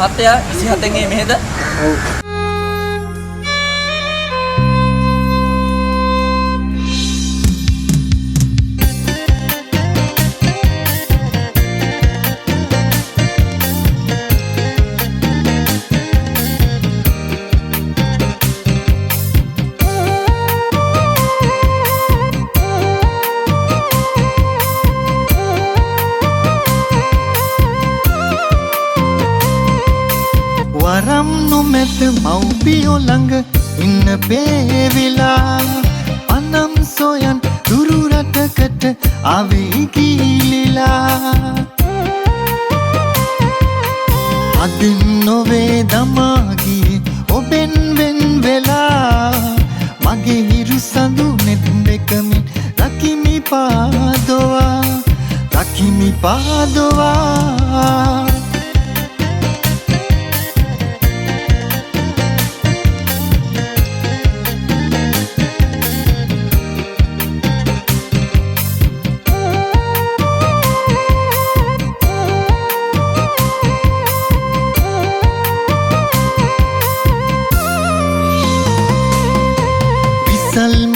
මහත්තයා 27 මෙහෙද? ඔව්. වරම් නොමැත මව්පියෝ ළඟ ඉන්න පේවිලා අනම් සොයන් දුරු රටකට ආවේ කීලිලා අදින් නොවේ දමා ගියේ ඔබෙන් වෙන් වෙලා මගේ හිරු සඳු නෙත් දෙකමින් රකිමි පාදවා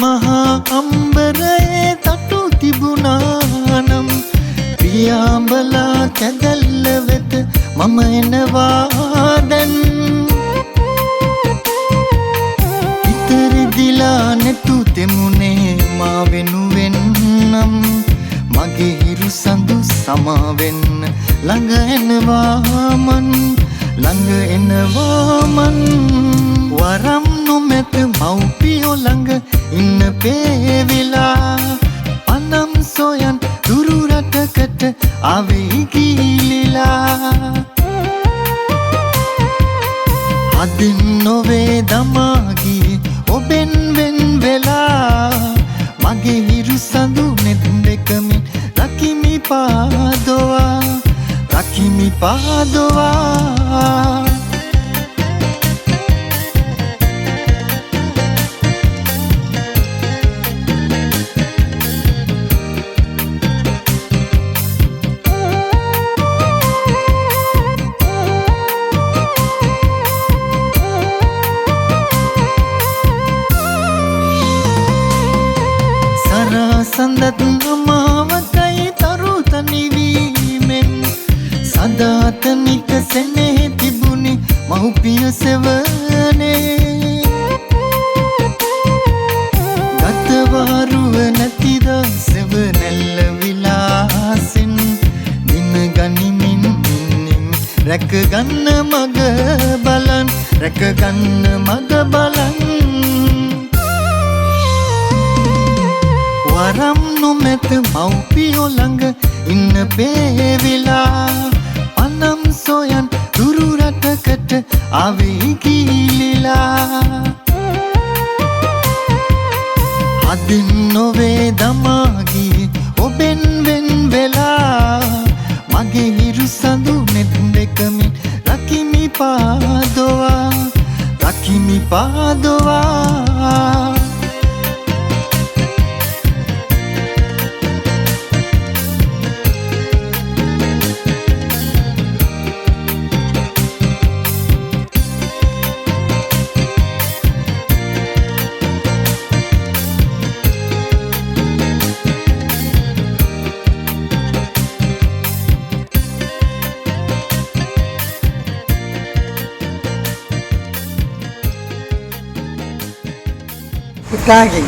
මහා අම්බරයේ තටු තිබුණානම් පියාඹලා කැදල්ල වෙත මම එනවා දැන් ඉතරිදිලා නැතු තෙමුනේ මා වෙනුවෙන් නම් මගේ හිරු සඳු සමාවෙන්න ළඟ එනවා මන් වරම් නොමැත මව්පියෝ ළඟ ඉන්න පේවිලා අනම් සොයන් දුරු රටකට ආවේ කීලිලා අදින් නොවේ දමා ගියේ ඔබෙන් වෙන් වෙලා මගේ හිරු සඳු නෙත් දෙකමින් රකිමි පාදවා සඳත් අමාවතයි තරු තනිවීමෙන් සදාතනික සෙනෙහි තිබුණි මව්පිය සෙවනේ ගතවාරුව නැතිද සෙවනැල්ල විලාසෙන් දින ගනිමින් රැකගන්න මග බලන් වරම් නොමැත මව්පියෝ ළඟ ඉන්න පේවිලා අනම් සොයන් දුරු රටකට ආවේ කීලිලා අදින් නොවේ දමා ගියේ ඔබෙන් වෙන් වෙලා මගේ හිරු සඳු නෙත් දෙකමින් රකිමි පාදවා පුතාගෙන්